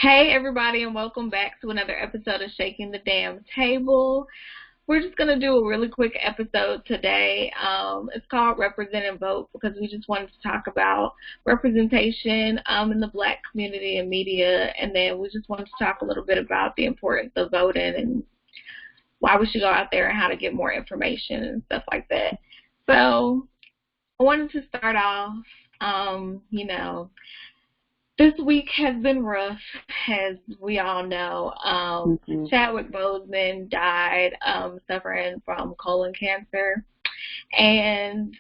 Hey, everybody, and welcome back to another episode of Shaking the Damn Table. We're just going to do a really quick episode today. It's called Represent and Vote because we just wanted to talk about representation in the Black community and media, and then we just wanted to talk a little bit about the importance of voting and why we should go out there and how to get more information and stuff like that. So I wanted to start off, this week has been rough, as we all know. Chadwick Boseman died suffering from colon cancer. And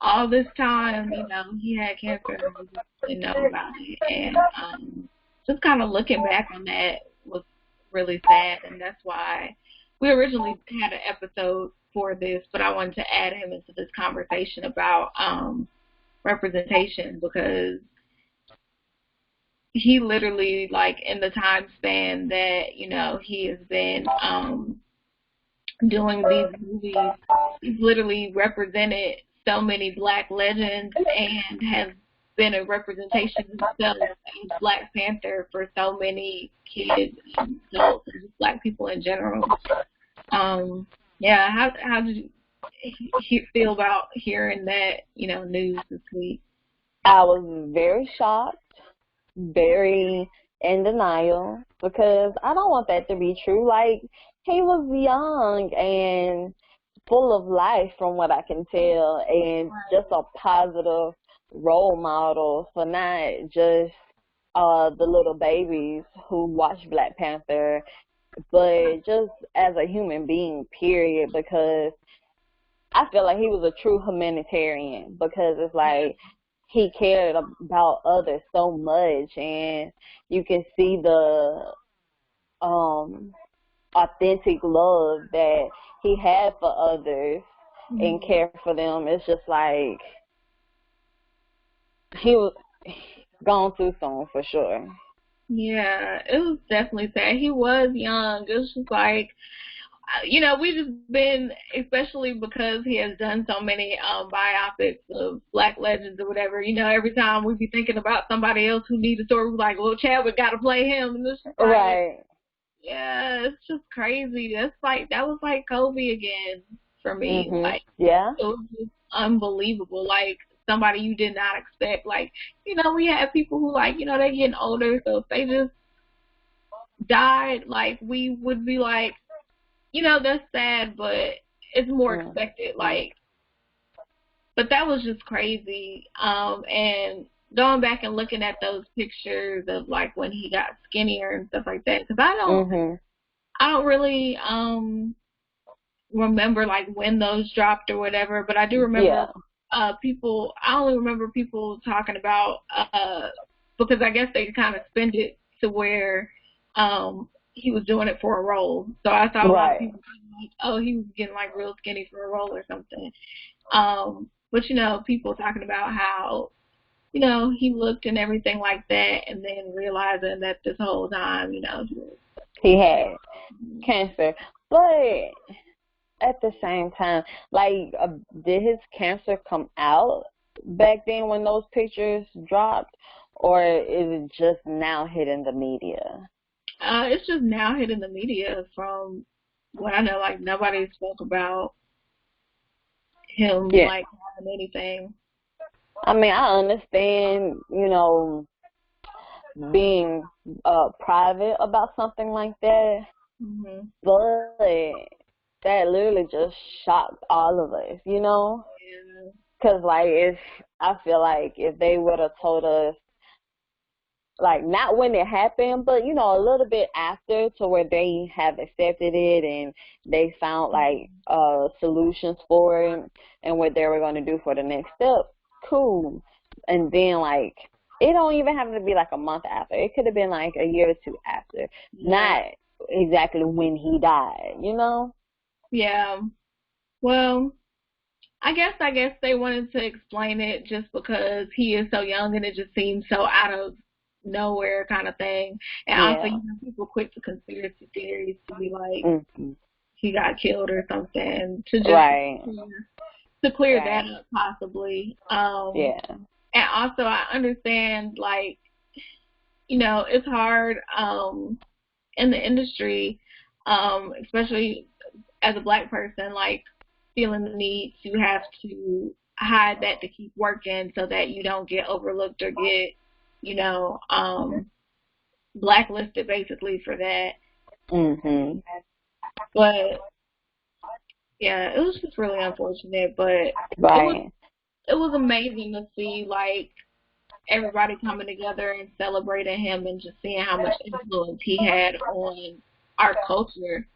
all this time, he had cancer and we just didn't know about it. And just kind of looking back on that was really sad. And that's why we originally had an episode for this, but I wanted to add him into this conversation about representation because he literally, like, in the time span that, he has been doing these movies, he's literally represented so many Black legends and has been a representation himself as Black Panther for so many kids and adults and just Black people in general. How did you feel about hearing that, news this week? I was very shocked, very in denial, because I don't want that to be true. Like, he was young and full of life from what I can tell, and just a positive role model for not just the little babies who watch Black Panther, but just as a human being, period, because I feel like he was a true humanitarian, because it's like he cared about others so much, and you can see the authentic love that he had for others and care for them. It's just like he was gone too soon for sure. Yeah, it was definitely sad. He was young. It was just like, we just been, especially because he has done so many biopics of Black legends or whatever, every time we be thinking about somebody else who needs a story, we're like, well, Chadwick got to play him. And it's just like, right. Yeah, it's just crazy. That was like Kobe again for me. Like, yeah, it was just unbelievable. Like, somebody you did not expect. Like, we have people who, like, they're getting older, so if they just died, like, we would be like, that's sad, but it's more expected. Like, but that was just crazy. And going back and looking at those pictures of, like, when he got skinnier and stuff like that, because I don't really remember, like, when those dropped or whatever, but I do remember I only remember people talking about, because I guess they kind of spend it to where he was doing it for a role. So I thought a lot of people were like, oh, he was getting, like, real skinny for a role or something. But, people talking about how, he looked and everything like that, and then realizing that this whole time, he had cancer. But at the same time, like, did his cancer come out back then when those pictures dropped, or is it just now hitting the media? It's just now hitting the media from what I know. Like, nobody spoke about him, like, having anything. I mean, I understand, being private about something like that, but that literally just shocked all of us, Because, like, I feel like if they would have told us, like, not when it happened, but, a little bit after, to where they have accepted it and they found, like, solutions for it and what they were going to do for the next step, cool. And then, like, it don't even have to be, like, a month after. It could have been, like, a year or two after. Not exactly when he died, Yeah. Well, I guess they wanted to explain it just because he is so young and it just seems so out of nowhere kind of thing. And also, people quick to conspiracy theories to be like, he got killed or something, to just to clear that up possibly. And also, I understand, like, it's hard in the industry, especially as a Black person, like feeling the need to have to hide that to keep working so that you don't get overlooked or get, you know, blacklisted basically for that. Mhm. But yeah, it was just really unfortunate, but Right. it was amazing to see like everybody coming together and celebrating him and just seeing how much influence he had on our culture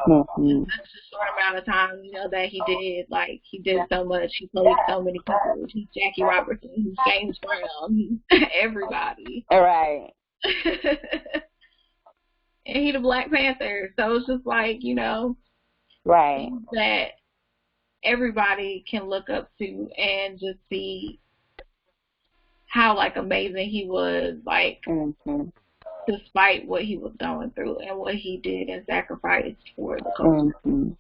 in Mhm. such a short amount of time, that he did. Like, he did so much. He played so many people. He's Jackie Robertson. He's James Brown. He's everybody. Right. And he the Black Panther. So it's just like, Right. things that everybody can look up to and just see how, like, amazing he was, like, Mhm. despite what he was going through and what he did and sacrificed for the culture. Mhm.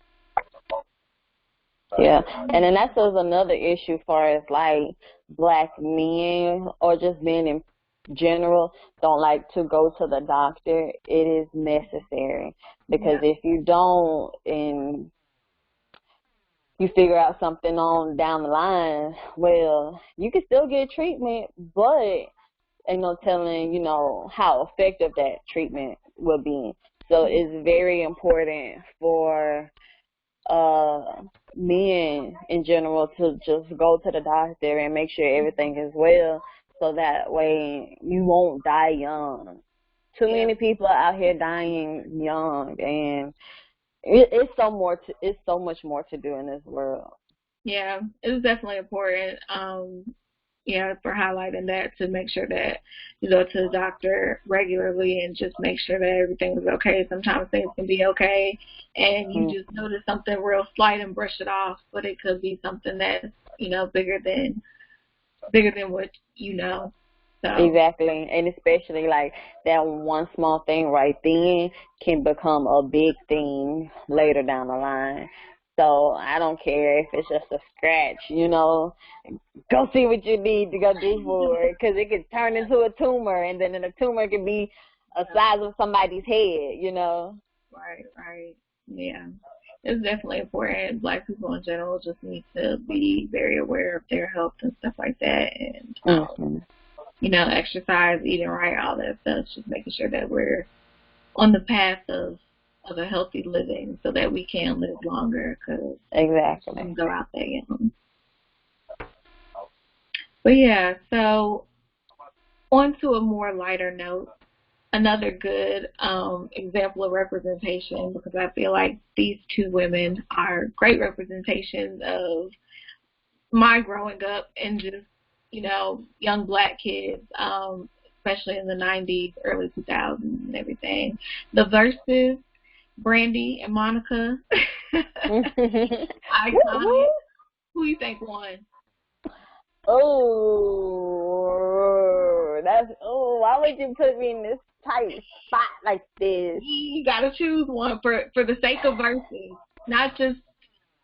Yeah, and then that's just another issue far as like Black men or just men in general don't like to go to the doctor. It is necessary because Yeah. if you don't and you figure out something on down the line, well, you can still get treatment, but ain't no telling, how effective that treatment will be. So it's very important for men in general to just go to the doctor and make sure everything is well so that way you won't die young. Too Yeah. many people out here dying young, and it's so much more to do in this world. Yeah, it's definitely important. For highlighting that to make sure that you go to the doctor regularly and just make sure that everything is okay. Sometimes things can be okay, and you just Mm-hmm. notice something real slight and brush it off, but it could be something that's bigger than what you know. So Exactly, and especially like that one small thing right then can become a big thing later down the line. So I don't care if it's just a scratch, go see what you need to go do for it, because it could turn into a tumor, and then the tumor could be a size of somebody's head. right, yeah. It's definitely important. Black people in general just need to be very aware of their health and stuff like that, and Mhm. exercise, eating right, all that stuff. Just making sure that we're on the path of a healthy living so that we can live longer because we Exactly. can go out there young. But yeah, so on to a more lighter note, another good example of representation because I feel like these two women are great representations of my growing up and just, young Black kids, especially in the 90s, early 2000s and everything. The Verzuz, Brandy and Monica. Iconic. Woo-hoo. Who you think won? Why would you put me in this tight spot like this? You gotta choose one for the sake of Verzuz. Not just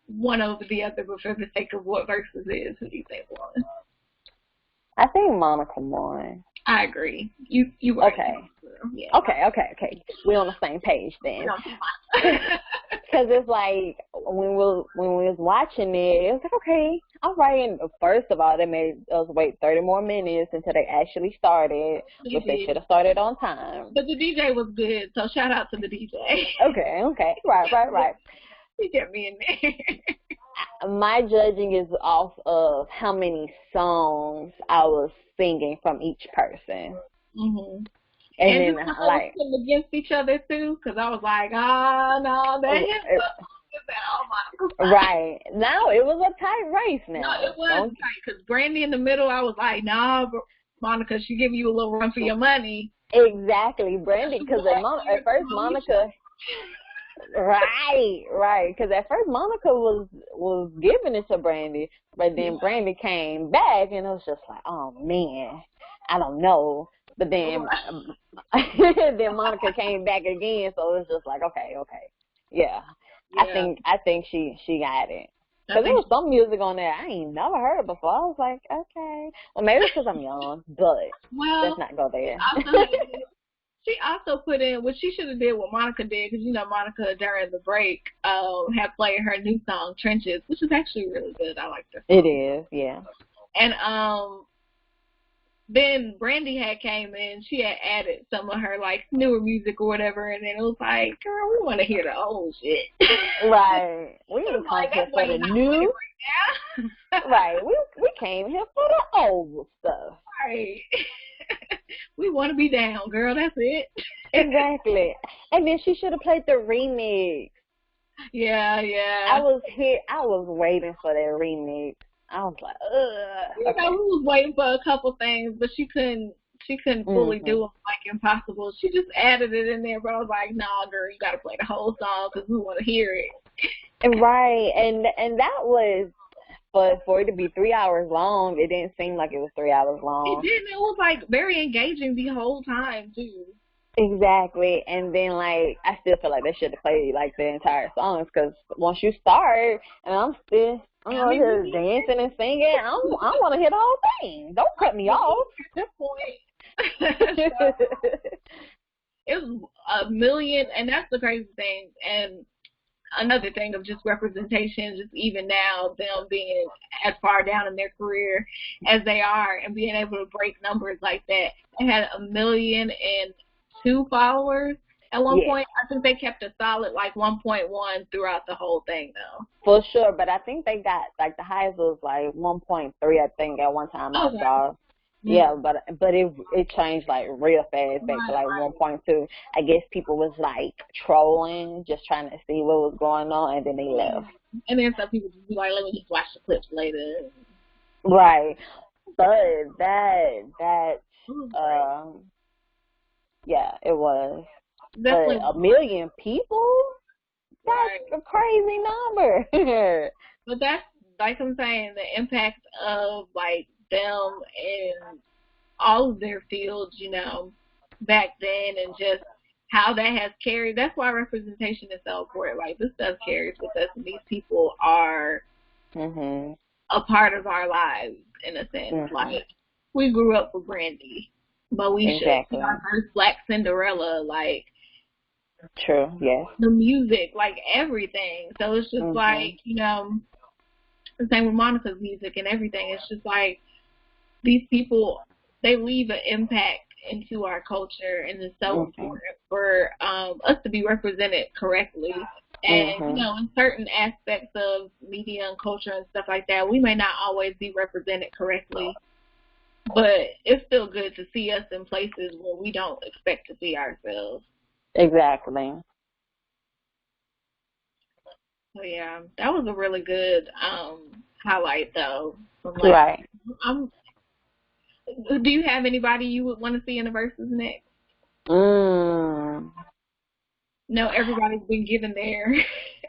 one over the other, but for the sake of what Verzuz is. Who do you think won? I think Monica won. I agree. You right. Okay. Yeah. Okay. We're on the same page then. Because it's like when we was watching it was like, okay, all right. And first of all, they made us wait 30 more minutes until they actually started, which they should have started on time. But the DJ was good, so shout out to the DJ. Okay. Right. He kept me in there. My judging is off of how many songs I was singing from each person. Mhm. And then then like was against each other too, because I was like, no, that is right. No, it was a tight race now. No, it was tight because Brandy in the middle, I was like, nah, Monica, she give you a little run for your money. Exactly, Brandy, because at first Monica. Right. Because at first Monica was giving it to Brandy, but then Brandy came back, and it was just like, oh man, I don't know. But then, then Monica came back again, so it was just like, okay, yeah. I think she got it. I Because there think was some music on there I ain't never heard before. I was like, okay. Well, maybe it's because I'm young, but let's well, not go there. she also put in what she should have did what Monica did, because Monica during the break had played her new song Trenches, which is actually really good. I like this song. It is, yeah. And then Brandy had came in. She had added some of her like newer music or whatever, and then it was like, girl, we want to hear the old shit. Right. We didn't come here for the new. Right, right. We came here for the old stuff. right. We want to be down, girl. That's it. Exactly. And then she should have played the remix. Yeah. I was waiting for that remix. I was like, ugh. We was waiting for a couple things, but she couldn't fully do it like Impossible. She just added it in there, but I was like, nah, girl, you got to play the whole song because we want to hear it. Right. And that was, but for it to be 3 hours long, it didn't seem like it was 3 hours long. It didn't. It was like very engaging the whole time too. Exactly. And then like I still feel like they should have played like the entire songs, because once you start, and I'm just dancing and singing, I want to hear the whole thing. Don't cut me off. At that point. It was a million, and that's the crazy thing. And another thing of just representation, just even now, them being as far down in their career as they are and being able to break numbers like that. They had 1,000,002 followers at one point. I think they kept a solid like 1.1 throughout the whole thing though. For sure, but I think they got like the highest was like 1.3, I think, at one time I saw. Yeah, but it changed like real fast back to like 1.2. I guess people was like trolling, just trying to see what was going on, and then they left. And then some people just be like, let me just watch the clips later. Right. But that yeah, it was. Definitely. But 1 million people? That's a crazy number. But that's, like I'm saying, the impact of like them in all of their fields, back then, and just how that has carried. That's why representation is so important. Like, this stuff carries with us, and these people are a part of our lives, in a sense. Like, we grew up with Brandy, but we should our first Black Cinderella, like, true, yes. the music, like everything. So it's just like, the same with Monica's music and everything. It's just like, these people, they leave an impact into our culture, and it's so important for us to be represented correctly. And, in certain aspects of media and culture and stuff like that, we may not always be represented correctly, but it's still good to see us in places where we don't expect to see ourselves. Exactly. So, yeah, that was a really good highlight, though. Right. Do you have anybody you would want to see in the Verzuz next? No, everybody's been given there.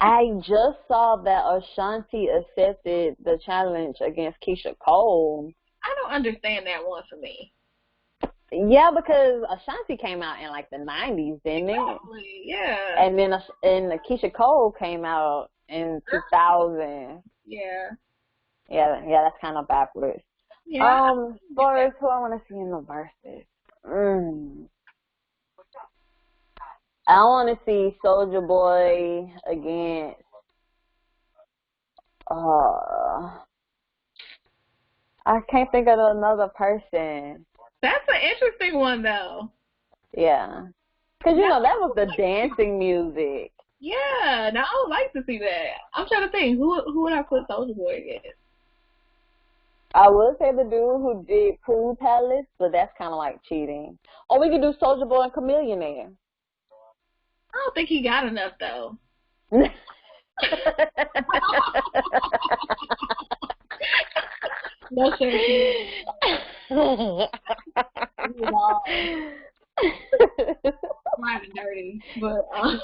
I just saw that Ashanti accepted the challenge against Keisha Cole. I don't understand that one for me. Yeah, because Ashanti came out in like the 90s, didn't it? Yeah. And then Keisha Cole came out in 2000. Yeah. Yeah, that's kind of backwards. Yeah. Boris, who I want to see in the Verzuz? I want to see Soulja Boy against I can't think of another person. That's an interesting one, though. Yeah. Because, that was the dancing music. Yeah. Now, I would like to see that. I'm trying to think. Who would I put Soulja Boy against? I would say the dude who did Pool Palace, but that's kind of like cheating. Or we could do Soulja Boy and Chameleonaire. I don't think he got enough, though. No shame. Live and dirty, but I'm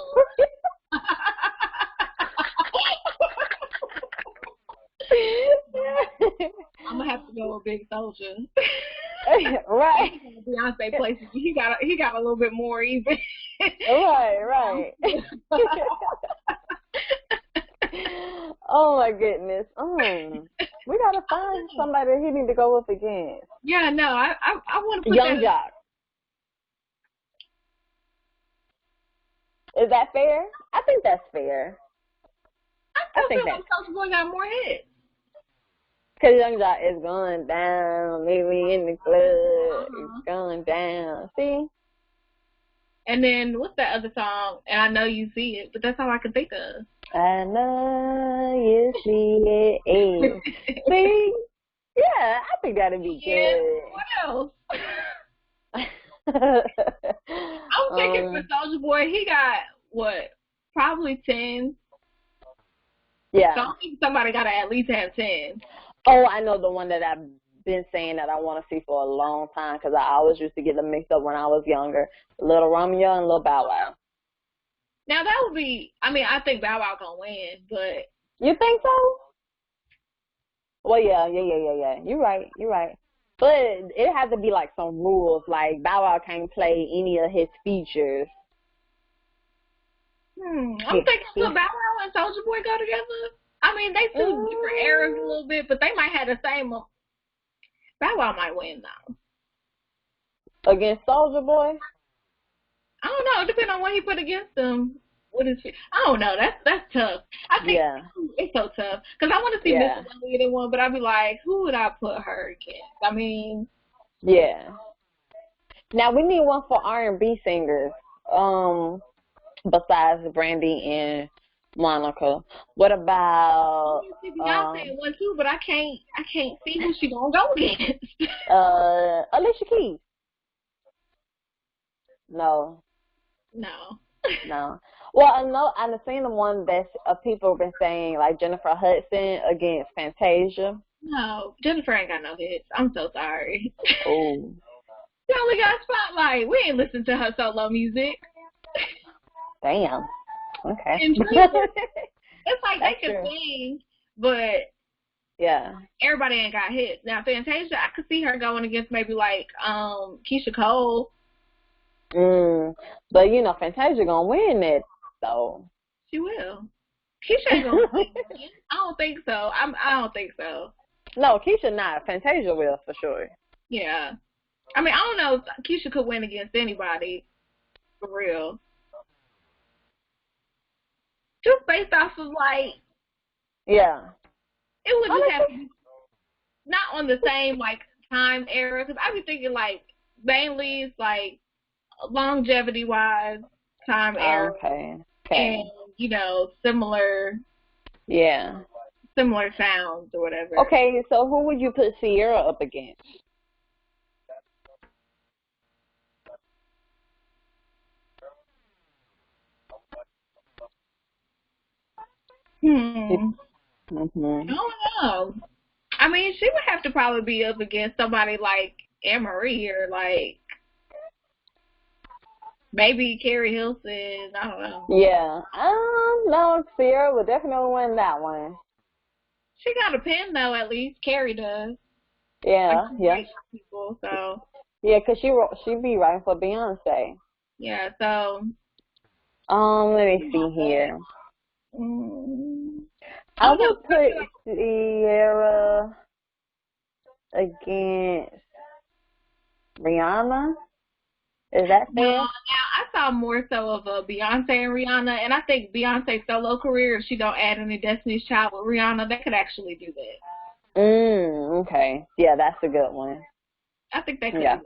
gonna have to go with Big Soulja. Right. Beyonce places. He got a little bit more even. Right. Oh my goodness. We gotta find somebody he need to go up against. Yeah, no, I want to put Young that. Jock. Is that fair? I think that's fair. I still feel like Soulja Boy got more hits. Cause Young Jock is going down, maybe in the club, it's going down. See? And then what's that other song? And I know you see it, but that's all I can think of. I know you see it. See? Yeah, I think that'd be good. What else? I'm thinking for Soulja Boy, he got what? Probably 10. Yeah. So I think somebody gotta at least have 10. Oh, I know the one that I've been saying that I want to see for a long time because I always used to get them mixed up when I was younger. Little Romeo and Little Bow Wow. Now that would be, I mean, I think Bow Wow gonna win, but. You think so? Well, yeah. You're right. But it has to be like some rules, like Bow Wow can't play any of his features. I'm thinking could Bow Wow and Soulja Boy go together? I mean, they two different eras a little bit, but they might have the same. Bow Wow might win though. Against Soulja Boy? I don't know. Depending on what he put against them. What is it? I don't know. That's tough. I think it's so tough because I want to see Miss Elliott in one, but I'd be like, who would I put her against? I mean, yeah. Now we need one for R&B singers. Besides Brandy and Monica, what about Beyonce in one too? But I can't see who she gonna go against. Alicia Keys. No. Well, I know I've seen the one that people have been saying, like Jennifer Hudson against Fantasia. No, Jennifer ain't got no hits. I'm so sorry. Oh. She only got Spotlight. We ain't listened to her solo music. Damn. Okay. It's like they can sing, but everybody ain't got hits. Now Fantasia, I could see her going against maybe like Keisha Cole. But you know, Fantasia gonna win it though. She will. Keisha ain't gonna win. I don't think so. I don't think so. No, Keisha not. Fantasia will for sure. Yeah. I mean, I don't know if Keisha could win against anybody for real. Just based off of like. Yeah. It would just have to be not on the same like time era because I be thinking like mainly it's like longevity wise time era. Okay. And you know similar sounds or whatever. Okay, so who would you put Sierra up against? I don't know. I mean, she would have to probably be up against somebody like Anne-Marie or like maybe Carrie Hilson. I don't know. Yeah. No, Sierra would definitely win that one. She got a pen though, at least. Carrie does. Yeah, like, people, so. Yeah, cause she be writing for Beyonce. Yeah, so. Let me see here. I would put Sierra against Rihanna. Is that fair? No, I saw more so of a Beyonce and Rihanna, and I think Beyonce's solo career, if she don't add any Destiny's Child with Rihanna, they could actually do that. Okay. Yeah, that's a good one. I think they could do that.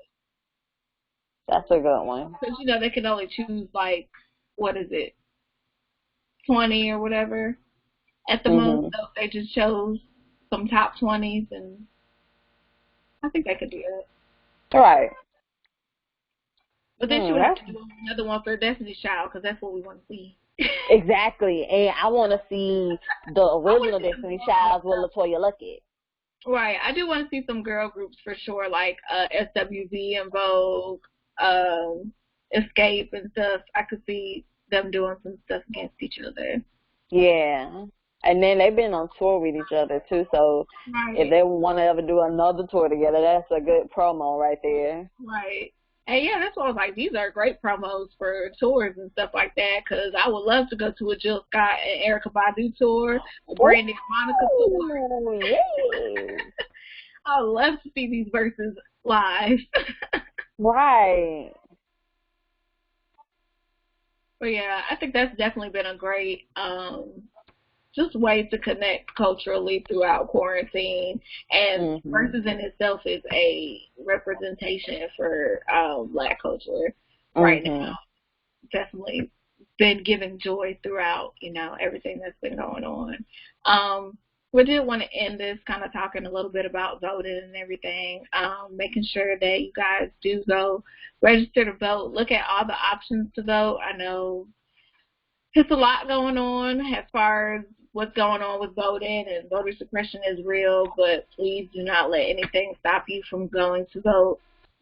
That's a good one. Because, you know, they can only choose, like, what is it, 20 or whatever at the most. So they just chose some top 20s, and I think they could do that. Right. But then she would have to do another one for Destiny's Child because that's what we want to see. Exactly. And I want to see the original Destiny's Child with LaToya Luckett. Right. I do want to see some girl groups for sure, like SWV and Vogue, Escape and stuff. I could see them doing some stuff against each other. Yeah. And then they've been on tour with each other, too. So if they want to ever do another tour together, that's a good promo right there. Right. And yeah, that's why I was like, these are great promos for tours and stuff like that. Because I would love to go to a Jill Scott and Erykah Badu tour, a Brandy and Monica tour. Oh, yeah. I would love to see these verses live. Right. But yeah, I think that's definitely been a great just way to connect culturally throughout quarantine. And Versus in itself is a representation for Black culture right now. Definitely been giving joy throughout, everything that's been going on. We did want to end this kind of talking a little bit about voting and everything, making sure that you guys do go register to vote. Look at all the options to vote. I know it's a lot going on as far as what's going on with voting, and voter suppression is real, but please do not let anything stop you from going to vote,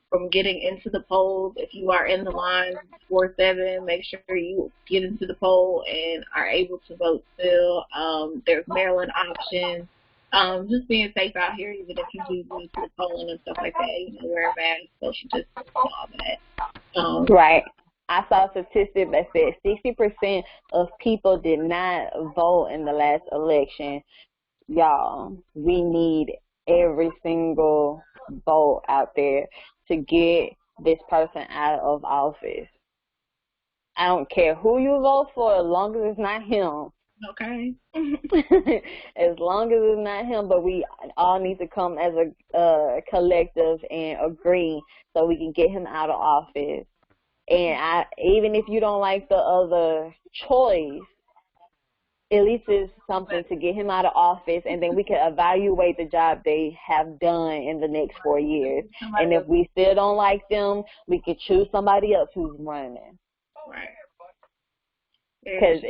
from getting into the polls. If you are in the line 4-7, make sure you get into the poll and are able to vote still. There's mail-in options. Just being safe out here, even if you do go to the polling and stuff like that, wear a mask, social distance, all that. Right. I saw a statistic that said 60% of people did not vote in the last election. Y'all, we need every single vote out there to get this person out of office. I don't care who you vote for, as long as it's not him. Okay. As long as it's not him, but we all need to come as a collective and agree so we can get him out of office. And even if you don't like the other choice, at least it's something to get him out of office, and then we can evaluate the job they have done in the next 4 years. And if we still don't like them, we could choose somebody else who's running. Right. Because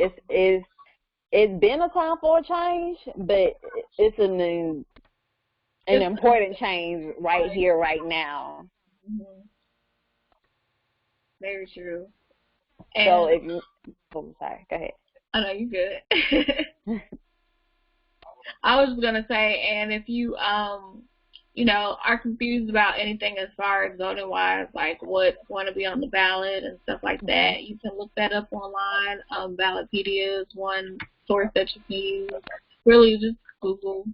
it's been a time for a change, but it's an important change right here, right now. Mm-hmm. Very true. So if you, sorry, go ahead. I know you're good. I was gonna say, and if you are confused about anything as far as voting wise, like what's going to be on the ballot and stuff like that, you can look that up online. Ballotpedia is one source that you can use. Really, just Google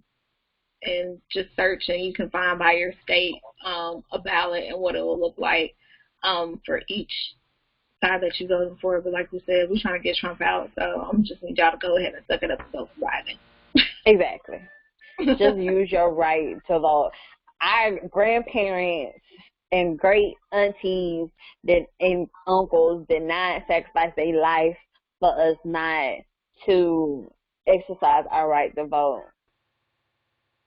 and just search, and you can find by your state a ballot and what it will look like for each side that you're voting for. But like we said, we're trying to get Trump out, so I'm just need y'all to go ahead and suck it up and go for Biden. Exactly. Just use your right to vote. Our grandparents and great aunties and uncles did not sacrifice their life for us not to exercise our right to vote.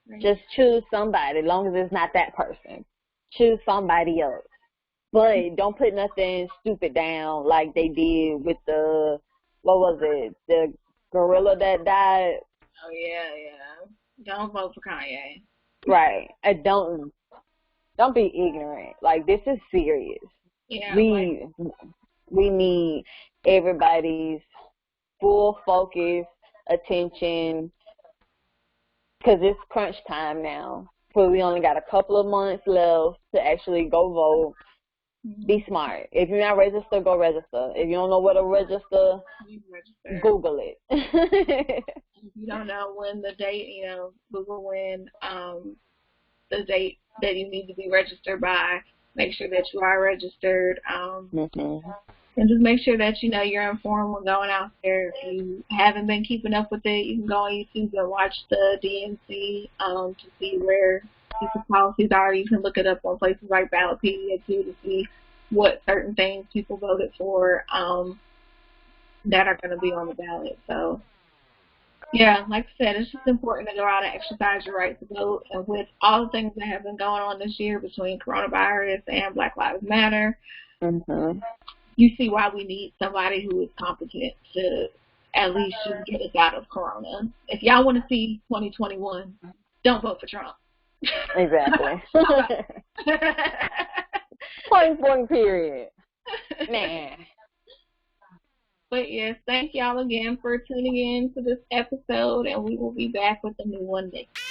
Right. Just choose somebody, as long as it's not that person. Choose somebody else. But don't put nothing stupid down like they did with the, what was it, the gorilla that died? Oh, yeah. Don't vote for Kanye. Right. Don't be ignorant. Like, this is serious. Yeah. We need everybody's full focus, attention, because it's crunch time now. So we only got a couple of months left to actually go vote. Be smart. If you're not registered, go register. If you don't know where to register, Google it. If you don't know when the date, Google when the date that you need to be registered by. Make sure that you are registered. And just make sure that you're informed when going out there. If you haven't been keeping up with it, you can go on YouTube and watch the DNC to see where people's policies are. You can look it up on places like Ballotpedia too to see what certain things people voted for that are going to be on the ballot. So, yeah, like I said, it's just important to go out and exercise your right to vote. And with all the things that have been going on this year between coronavirus and Black Lives Matter, you see why we need somebody who is competent to at least just get us out of corona. If y'all want to see 2021, don't vote for Trump. Exactly. Point period. Nah. But yes, thank y'all again for tuning in to this episode, and we will be back with a new one next.